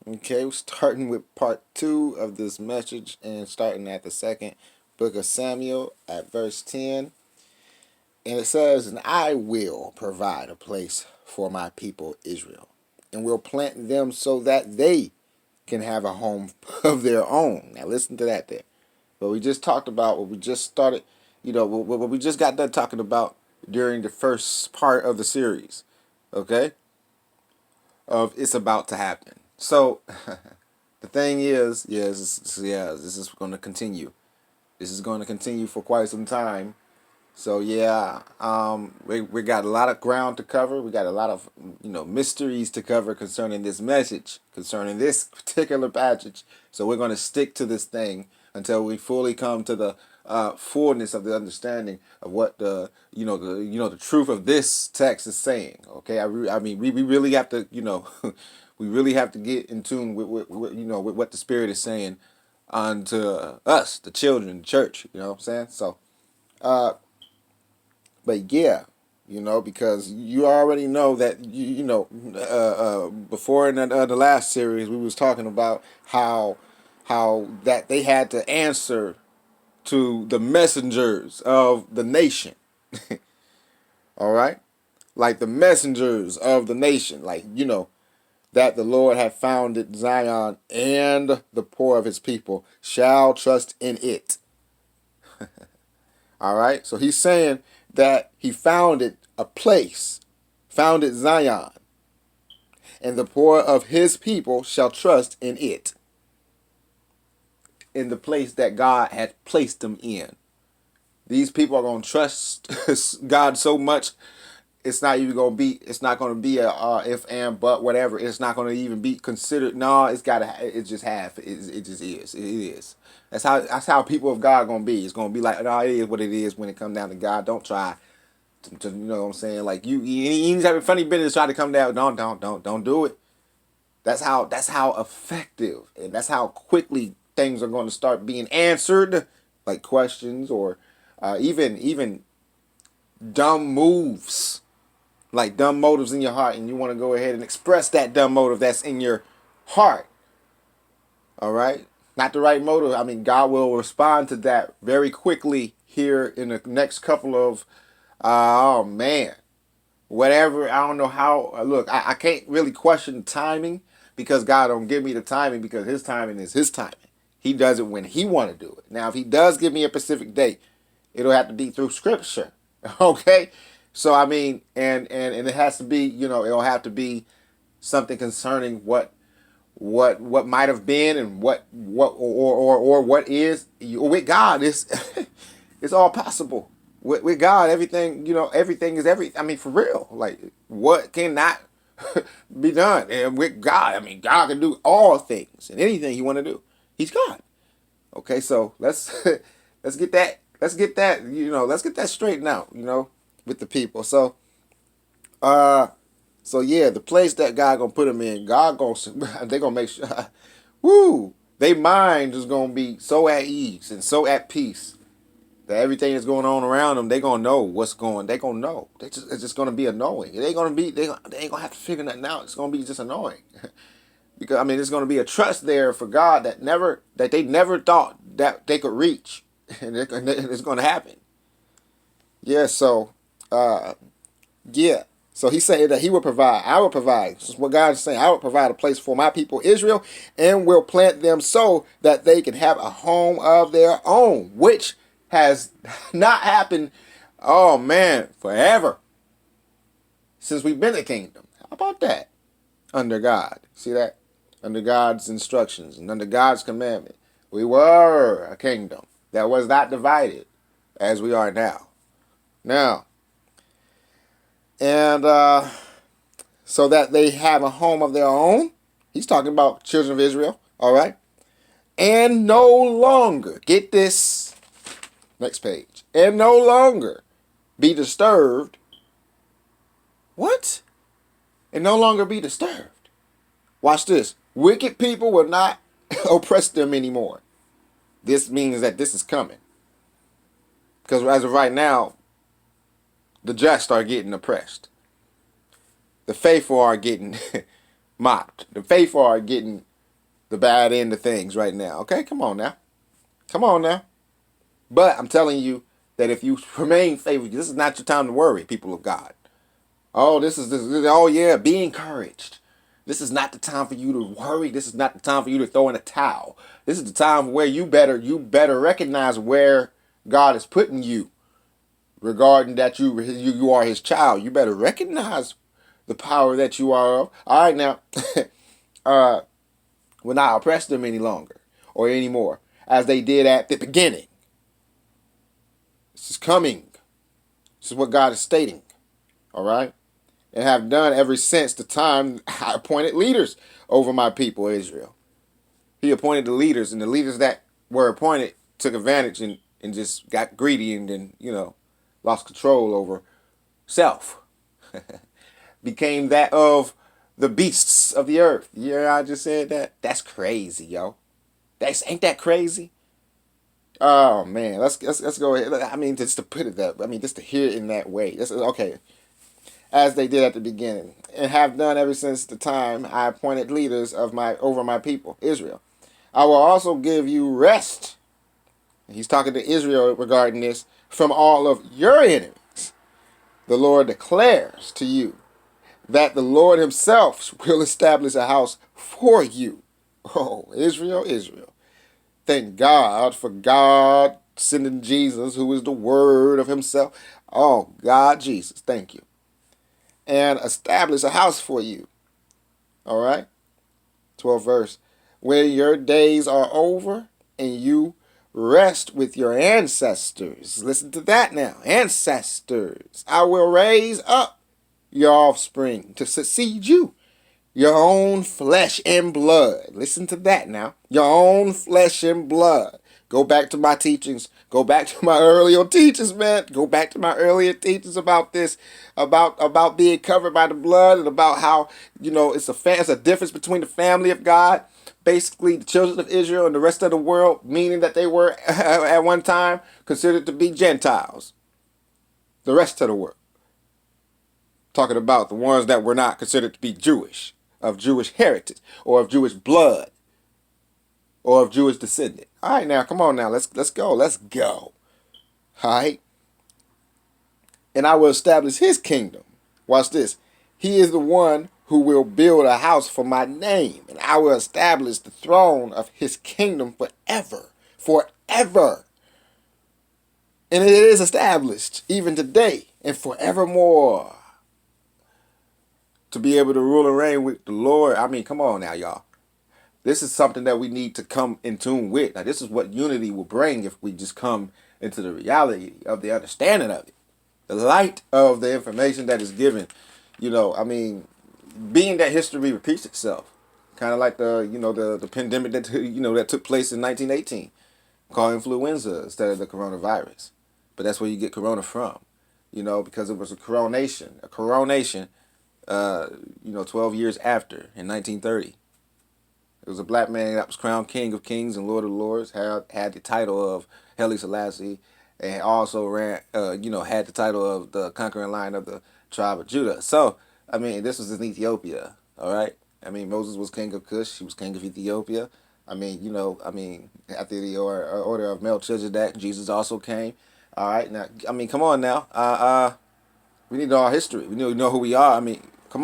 Okay, we're starting with part 2 of this message and starting at the second book of Samuel at verse 10. And it says, "And I will provide a place for my people Israel, and will plant them so that they can have a home of their own." Now listen to that there. But we just talked about what we just started, what we just got done talking about during the first part of the series. Okay? Of it's about to happen. So the thing is, this is going to continue. This is going to continue for quite some time. So yeah, we got a lot of ground to cover. We got a lot of mysteries to cover concerning this message, concerning this particular passage. So we're going to stick to this thing until we fully come to the fullness of the understanding of what the truth of this text is saying. Okay, I mean we really have to we really have to get in tune with what the Spirit is saying unto us, the children, the church. You know what I'm saying? So. But yeah, because you already know that before in the last series we was talking about how that they had to answer to the messengers of the nation. All right, like the messengers of the nation, like that the Lord had founded Zion, and the poor of his people shall trust in it. All right, so he's saying that he founded a place, founded Zion, and the poor of his people shall trust in it, in the place that God had placed them in. These people are going to trust God so much, it's not even going to be, it's not going to be a if and but whatever. It's not going to even be considered. No, it's got to, it's just half. It just is. It is. That's how people of God going to be. It's going to be like, no, it is what it is when it comes down to God. Don't try to you know what I'm saying? Like you ain't having funny business try to come down. Don't do it. That's how effective and that's how quickly things are going to start being answered, like questions or even dumb moves, like dumb motives in your heart, and you want to go ahead and express that dumb motive that's in your heart. All right, not the right motive. I mean, God will respond to that very quickly here in the next couple of oh man, whatever. I don't know how. Look, I can't really question timing because God don't give me the timing because His timing is His timing. He does it when He want to do it. Now, if He does give me a specific date, it'll have to be through Scripture. Okay, so I mean, and it has to be, it'll have to be something concerning what might have been and what what is with God is it's all possible. With God, everything everything is I mean, for real. Like what cannot be done, and with God, I mean, God can do all things and anything He want to do. He's God. Okay, so let's let's get that straightened out. With the people. Uh, so yeah, the place that God gonna put them in, God gonna they gonna make sure, woo, they mind is gonna be so at ease and so at peace that everything that's going on around them, they gonna know what's going. They gonna know. It's just gonna be annoying. It ain't gonna be. They ain't gonna have to figure nothing out. It's gonna be just annoying, because I mean, there's gonna be a trust there for God that they never thought that they could reach, and it's gonna happen. Yeah. So, uh, yeah. So he said that he will provide. I will provide. This is what God is saying. I will provide a place for my people Israel, and will plant them so that they can have a home of their own, which has not happened. Oh man, forever since we've been a kingdom. How about that? Under God, see that? Under God's instructions and under God's commandment, we were a kingdom that was not divided as we are now. Now, and so that they have a home of their own. He's talking about children of Israel, all right? And no longer, get this, next page, and no longer be disturbed. What? And no longer be disturbed. Watch this. Wicked people will not oppress them anymore. This means that this is coming. Because as of right now, the just are getting oppressed. The faithful are getting mocked. The faithful are getting the bad end of things right now. Okay, come on now. Come on now. But I'm telling you that if you remain faithful, this is not your time to worry, people of God. Oh, oh yeah, be encouraged. This is not the time for you to worry. This is not the time for you to throw in a towel. This is the time where you better recognize where God is putting you regarding that you are his child. You better recognize the power that you are of. All right now, uh will not oppress them any longer or anymore as they did at the beginning. This is coming. This is what God is stating. All right? And have done ever since the time I appointed leaders over my people Israel. He appointed the leaders, and the leaders that were appointed took advantage and just got greedy and then, lost control over self. Became that of the beasts of the earth. Yeah, I just said that. That's crazy, yo. Ain't that crazy? Oh man, let's go ahead. I mean, just to put it that. I mean, just to hear it in that way. This is okay. As they did at the beginning, and have done ever since the time I appointed leaders of my over my people, Israel. I will also give you rest. He's talking to Israel regarding this from all of your enemies. The Lord declares to you that the Lord himself will establish a house for you. Oh, Israel, Israel. Thank God for God sending Jesus, who is the word of himself. Oh, God, Jesus, thank you. And establish a house for you. All right? 12th verse. When your days are over and you rest with your ancestors. Listen to that now. Ancestors. I will raise up your offspring to succeed you. Your own flesh and blood. Listen to that now. Your own flesh and blood. Go back to my teachings. Go back to my earlier teachings, man. Go back to my earlier teachings about this, about being covered by the blood, and about how it's a difference between the family of God, basically the children of Israel, and the rest of the world, meaning that they were at one time considered to be Gentiles. The rest of the world. Talking about the ones that were not considered to be Jewish, of Jewish heritage, or of Jewish blood, or of Jewish descendant. All right, now come on, now let's go, let's go. All right, and I will establish His kingdom. Watch this. He is the one who will build a house for my name, and I will establish the throne of His kingdom forever, forever. And it is established even today and forevermore. To be able to rule and reign with the Lord. I mean, come on now, y'all. This is something that we need to come in tune with. Now, this is what unity will bring if we just come into the reality of the understanding of it. The light of the information that is given. I mean, being that history repeats itself. Kind of like the pandemic that took place in 1918. Called influenza instead of the coronavirus. But that's where you get corona from. Because it was a coronation. A coronation 12 years after, in 1930. It was a black man that was crowned King of Kings and Lord of Lords, had the title of Haile Selassie, and also had the title of the conquering lion of the tribe of Judah. So, I mean, this was in Ethiopia, all right? I mean, Moses was king of Cush, he was king of Ethiopia. I mean, after the order of Melchizedek, Jesus also came. All right, now, I mean, come on now. We need to know our history. We need to know who we are. I mean,